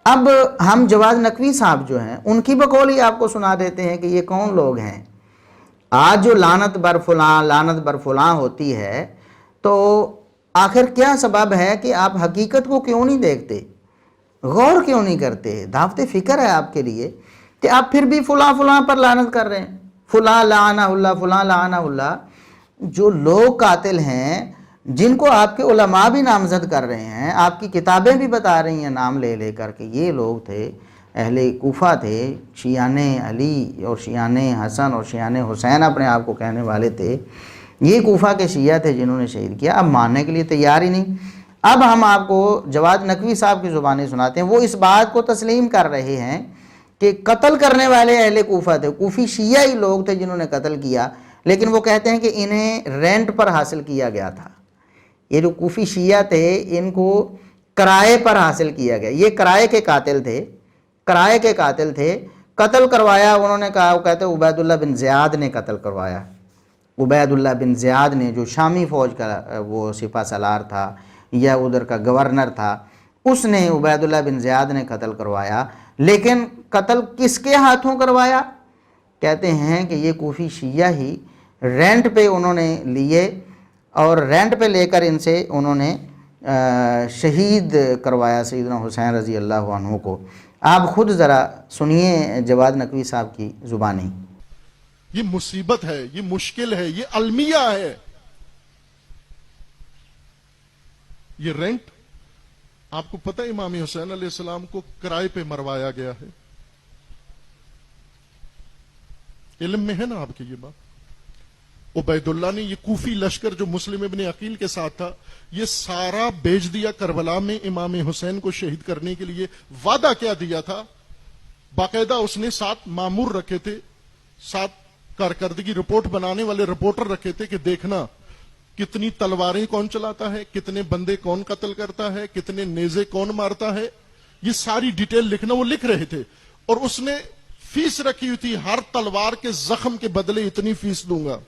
اب ہم جواد نقوی صاحب جو ہیں ان کی بقول ہی آپ کو سنا دیتے ہیں کہ یہ کون لوگ ہیں۔ آج جو لعنت بر فلاں لعنت بر فلاں ہوتی ہے، تو آخر کیا سبب ہے کہ آپ حقیقت کو کیوں نہیں دیکھتے، غور کیوں نہیں کرتے؟ دعوت فکر ہے آپ کے لیے کہ آپ پھر بھی فلاں فلاں پر لعنت کر رہے ہیں، فلاں لعنہ اللہ، فلاں لعنہ اللہ۔ جو لوگ قاتل ہیں، جن کو آپ کے علماء بھی نامزد کر رہے ہیں، آپ کی کتابیں بھی بتا رہی ہیں نام لے لے کر کے یہ لوگ تھے، اہل کوفہ تھے، شیعان علی اور شیعان حسن اور شیعان حسین اپنے آپ کو کہنے والے تھے، یہ کوفہ کے شیعہ تھے جنہوں نے شہید کیا۔ اب ماننے کے لیے تیار ہی نہیں۔ اب ہم آپ کو جواد نقوی صاحب کی زبانیں سناتے ہیں، وہ اس بات کو تسلیم کر رہے ہیں کہ قتل کرنے والے اہل کوفہ تھے، کوفی شیعہ ہی لوگ تھے جنہوں نے قتل کیا، لیکن وہ کہتے ہیں کہ انہیں رینٹ پر حاصل کیا گیا تھا۔ یہ جو کوفی شیعہ تھے ان کو کرائے پر حاصل کیا گیا، یہ کرائے کے قاتل تھے، کرائے کے قاتل تھے۔ قتل کروایا انہوں نے کہا، وہ کہتے ہیں عبید اللہ بن زیاد نے قتل کروایا، عبید اللہ بن زیاد نے، جو شامی فوج کا وہ سپہ سالار تھا یا ادھر کا گورنر تھا، اس نے، عبید اللہ بن زیاد نے قتل کروایا۔ لیکن قتل کس کے ہاتھوں کروایا؟ کہتے ہیں کہ یہ کوفی شیعہ ہی رینٹ پہ انہوں نے لیے، اور رینٹ پہ لے کر ان سے انہوں نے شہید کروایا سیدنا حسین رضی اللہ عنہ کو۔ آپ خود ذرا سنیے جواد نقوی صاحب کی زبانی۔ یہ مصیبت ہے، یہ مشکل ہے، یہ المیہ ہے۔ یہ رینٹ، آپ کو پتہ ہے امام حسین علیہ السلام کو کرائے پہ مروایا گیا ہے؟ علم میں ہے نا آپ کی یہ بات؟ عبید اللہ نے یہ کوفی لشکر جو مسلم ابن عقیل کے ساتھ تھا، یہ سارا بیچ دیا کربلا میں امام حسین کو شہید کرنے کے لیے۔ وعدہ کیا دیا تھا؟ باقاعدہ اس نے 7 مامور رکھے تھے، 7 کارکردگی رپورٹ بنانے والے رپورٹر رکھے تھے کہ دیکھنا کتنی تلواریں کون چلاتا ہے، کتنے بندے کون قتل کرتا ہے، کتنے نیزے کون مارتا ہے، یہ ساری ڈیٹیل لکھنا۔ وہ لکھ رہے تھے، اور اس نے فیس رکھی ہوئی تھی، ہر تلوار کے زخم کے بدلے اتنی فیس دوں گا،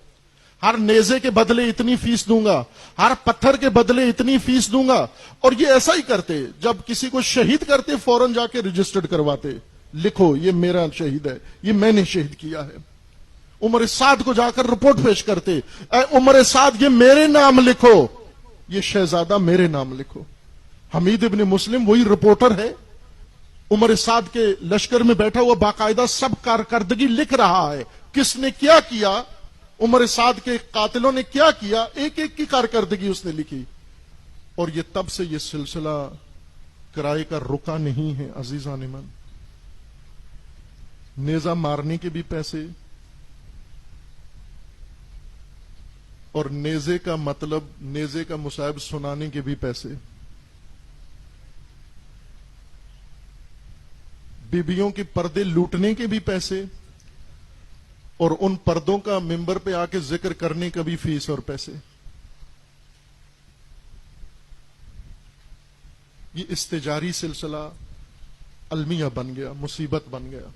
ہر نیزے کے بدلے اتنی فیس دوں گا، ہر پتھر کے بدلے اتنی فیس دوں گا۔ اور یہ ایسا ہی کرتے، جب کسی کو شہید کرتے فوراً جا کے رجسٹرڈ کرواتے، لکھو یہ میرا شہید ہے، یہ میں نے شہید کیا ہے۔ عمر سعد کو جا کر رپورٹ پیش کرتے، اے عمر سعد یہ میرے نام لکھو، یہ شہزادہ میرے نام لکھو۔ حمید ابن مسلم وہی رپورٹر ہے، عمر سعد کے لشکر میں بیٹھا ہوا باقاعدہ سب کارکردگی لکھ رہا ہے، کس نے کیا کیا، عمر سعد کے قاتلوں نے کیا کیا، ایک ایک کی کارکردگی اس نے لکھی۔ اور یہ تب سے یہ سلسلہ کرائے کا رکا نہیں ہے عزیزان من۔ نیزہ مارنے کے بھی پیسے، اور نیزے کا مطلب نیزے کا مصائب سنانے کے بھی پیسے، بیبیوں کے پردے لوٹنے کے بھی پیسے، اور ان پردوں کا ممبر پہ آ کے ذکر کرنے کا بھی فیس اور پیسے۔ یہ استجاری سلسلہ المیہ بن گیا، مصیبت بن گیا۔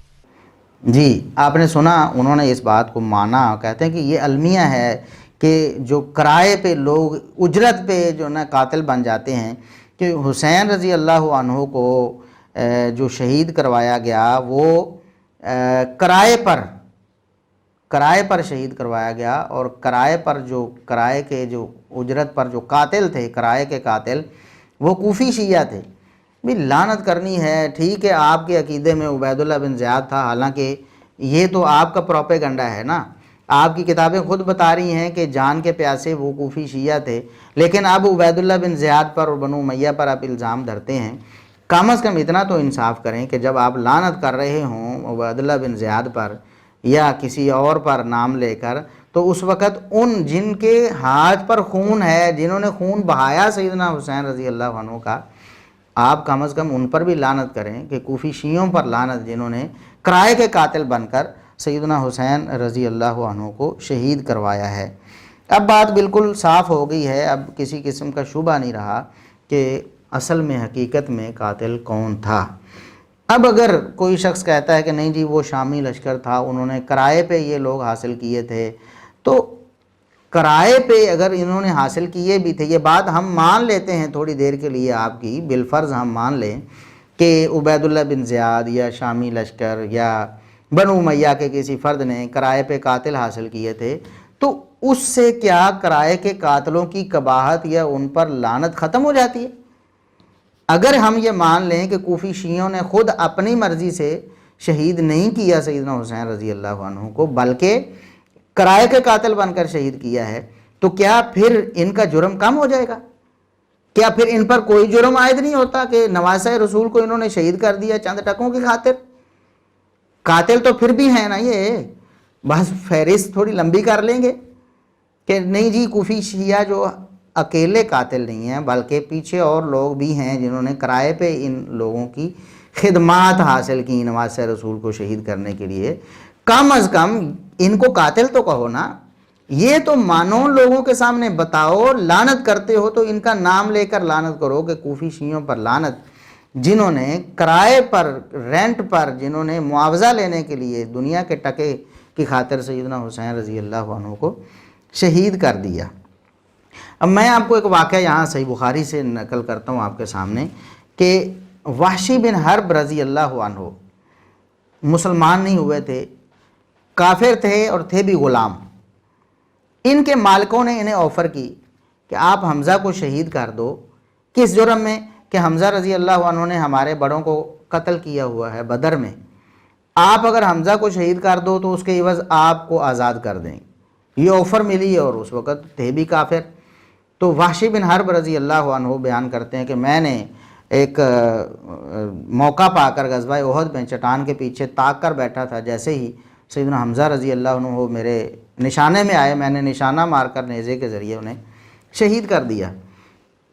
جی آپ نے سنا، انہوں نے اس بات کو مانا، کہتے ہیں کہ یہ المیہ ہے کہ جو کرائے پہ لوگ اجرت پہ جو نا قاتل بن جاتے ہیں، کہ حسین رضی اللہ عنہ کو جو شہید کروایا گیا وہ کرائے پر شہید کروایا گیا، اور کرائے پر جو کرائے کے جو اجرت پر جو قاتل تھے، کرائے کے قاتل وہ کوفی شیعہ تھے۔ بھی لعنت کرنی ہے، ٹھیک ہے آپ کے عقیدے میں عبید اللہ بن زیاد تھا، حالانکہ یہ تو آپ کا پروپیگنڈا ہے نا، آپ کی کتابیں خود بتا رہی ہیں کہ جان کے پیاسے وہ کوفی شیعہ تھے، لیکن اب عبید اللہ بن زیاد پر اور بنو امیہ پر آپ الزام دھرتے ہیں۔ کم از کم اتنا تو انصاف کریں کہ جب آپ لعنت کر رہے ہوں عبید اللہ بن زیاد پر یا کسی اور پر نام لے کر، تو اس وقت ان جن کے ہاتھ پر خون ہے، جنہوں نے خون بہایا سیدنا حسین رضی اللہ عنہ کا، آپ کم از کم ان پر بھی لعنت کریں کہ کوفی شیعوں پر لعنت جنہوں نے کرائے کے قاتل بن کر سیدنا حسین رضی اللہ عنہ کو شہید کروایا ہے۔ اب بات بالکل صاف ہو گئی ہے، اب کسی قسم کا شبہ نہیں رہا کہ اصل میں حقیقت میں قاتل کون تھا۔ اب اگر کوئی شخص کہتا ہے کہ نہیں جی وہ شامی لشکر تھا، انہوں نے کرائے پہ یہ لوگ حاصل کیے تھے، تو کرائے پہ اگر انہوں نے حاصل کیے بھی تھے، یہ بات ہم مان لیتے ہیں تھوڑی دیر کے لیے آپ کی، بالفرض ہم مان لیں کہ عبید اللہ بن زیاد یا شامی لشکر یا بنو امیہ کے کسی فرد نے کرائے پہ قاتل حاصل کیے تھے، تو اس سے کیا کرائے کے قاتلوں کی قباحت یا ان پر لعنت ختم ہو جاتی ہے؟ اگر ہم یہ مان لیں کہ کوفی شیعوں نے خود اپنی مرضی سے شہید نہیں کیا سیدنا حسین رضی اللہ عنہ کو، بلکہ کرائے کے قاتل بن کر شہید کیا ہے، تو کیا پھر ان کا جرم کم ہو جائے گا؟ کیا پھر ان پر کوئی جرم عائد نہیں ہوتا کہ نواسۂ رسول کو انہوں نے شہید کر دیا چند ٹکوں کی خاطر؟ قاتل تو پھر بھی ہیں نا، یہ بس فہرست تھوڑی لمبی کر لیں گے کہ نہیں جی کوفی شیعہ جو اکیلے قاتل نہیں ہیں بلکہ پیچھے اور لوگ بھی ہیں جنہوں نے کرائے پہ ان لوگوں کی خدمات حاصل کی نواسۂ رسول کو شہید کرنے کے لیے، کم از کم ان کو قاتل تو کہو نا۔ یہ تو مانو لوگوں کے سامنے بتاؤ، لعنت کرتے ہو تو ان کا نام لے کر لعنت کرو کہ کوفی شیعوں پر لعنت، جنہوں نے کرائے پر، رینٹ پر، جنہوں نے معاوضہ لینے کے لیے دنیا کے ٹکے کی خاطر سیدنا حسین رضی اللہ عنہ کو شہید کر دیا۔ اب میں آپ کو ایک واقعہ یہاں صحیح بخاری سے نقل کرتا ہوں آپ کے سامنے کہ وحشی بن حرب رضی اللہ عنہ مسلمان نہیں ہوئے تھے، کافر تھے اور تھے بھی غلام۔ ان کے مالکوں نے انہیں آفر کی کہ آپ حمزہ کو شہید کر دو، کس جرم میں؟ کہ حمزہ رضی اللہ عنہ نے ہمارے بڑوں کو قتل کیا ہوا ہے بدر میں، آپ اگر حمزہ کو شہید کر دو تو اس کے عوض آپ کو آزاد کر دیں۔ یہ آفر ملی اور اس وقت تھے بھی کافر۔ تو وحشی بن حرب رضی اللہ عنہ بیان کرتے ہیں کہ میں نے ایک موقع پا کر غزوہ احد میں چٹان کے پیچھے تاک کر بیٹھا تھا، جیسے ہی سیدنا حمزہ رضی اللہ عنہ میرے نشانے میں آئے، میں نے نشانہ مار کر نیزے کے ذریعے انہیں شہید کر دیا۔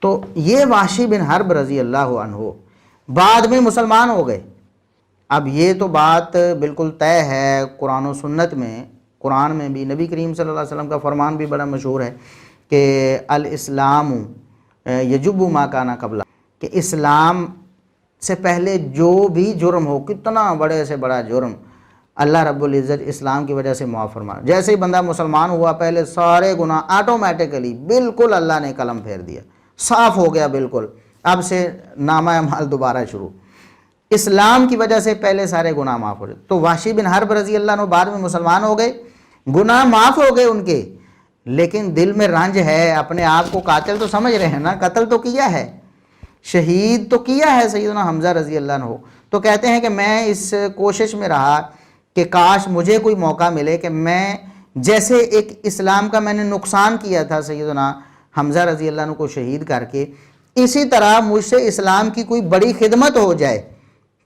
تو یہ وحشی بن حرب رضی اللہ عنہ بعد میں مسلمان ہو گئے۔ اب یہ تو بات بالکل طے ہے قرآن و سنت میں، قرآن میں بھی نبی کریم صلی اللہ علیہ وسلم کا فرمان بھی بڑا مشہور ہے کہ الاسلام یجب ما کان قبلہ، کہ اسلام سے پہلے جو بھی جرم ہو، کتنا بڑے سے بڑا جرم، اللہ رب العزت اسلام کی وجہ سے معاف فرمانا۔ جیسے ہی بندہ مسلمان ہوا پہلے سارے گناہ آٹومیٹکلی بالکل اللہ نے قلم پھیر دیا، صاف ہو گیا بالکل، اب سے نامہ اعمال دوبارہ شروع۔ اسلام کی وجہ سے پہلے سارے گناہ معاف ہو گئے۔ تو وحشی بن حرب رضی اللہ عنہ بعد میں مسلمان ہو گئے، گناہ معاف ہو گئے ان کے، لیکن دل میں رنج ہے، اپنے آپ کو قاتل تو سمجھ رہے ہیں نا، قتل تو کیا ہے، شہید تو کیا ہے سیدنا حمزہ رضی اللہ عنہ۔ تو کہتے ہیں کہ میں اس کوشش میں رہا کہ کاش مجھے کوئی موقع ملے کہ میں جیسے ایک اسلام کا میں نے نقصان کیا تھا سیدنا حمزہ رضی اللہ عنہ کو شہید کر کے، اسی طرح مجھ سے اسلام کی کوئی بڑی خدمت ہو جائے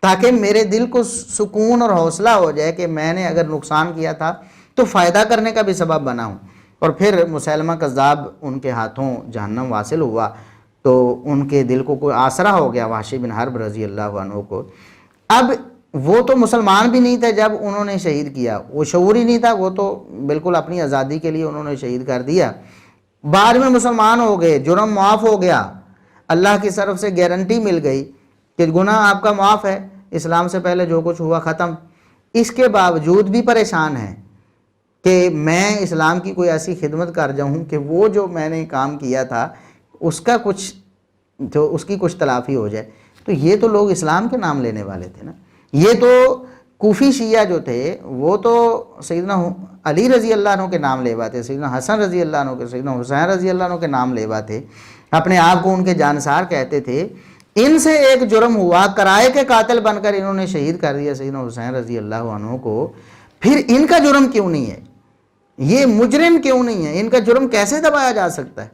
تاکہ میرے دل کو سکون اور حوصلہ ہو جائے کہ میں نے اگر نقصان کیا تھا تو فائدہ کرنے کا بھی سبب بنا ہوں۔ اور پھر مسیلمہ کذاب ان کے ہاتھوں جہنم واصل ہوا تو ان کے دل کو کوئی آسرا ہو گیا وحشی بن حرب رضی اللہ عنہ کو۔ اب وہ تو مسلمان بھی نہیں تھے جب انہوں نے شہید کیا، وہ شعور ہی نہیں تھا، وہ تو بالکل اپنی آزادی کے لیے انہوں نے شہید کر دیا۔ بعد میں مسلمان ہو گئے، جرم معاف ہو گیا، اللہ کی طرف سے گارنٹی مل گئی کہ گناہ آپ کا معاف ہے، اسلام سے پہلے جو کچھ ہوا ختم۔ اس کے باوجود بھی پریشان ہیں کہ میں اسلام کی کوئی ایسی خدمت کر جاؤں کہ وہ جو میں نے کام کیا تھا اس کا کچھ جو اس کی کچھ تلافی ہو جائے۔ تو یہ تو لوگ اسلام کے نام لینے والے تھے نا، یہ تو کوفی شیعہ جو تھے وہ تو سیدنا علی رضی اللہ عنہ کے نام لیوا تھے، سیدنا حسن رضی اللہ عنہ کے، سیدنا حسین رضی اللہ عنہ کے نام لیوا تھے، اپنے آپ کو ان کے جانسار کہتے تھے۔ ان سے ایک جرم ہوا، کرائے کے قاتل بن کر انہوں نے شہید کر دیا سیدنا حسین رضی اللہ عنہ کو، پھر ان کا جرم کیوں نہیں ہے؟ یہ مجرم کیوں نہیں ہے؟ ان کا جرم کیسے دبایا جا سکتا ہے؟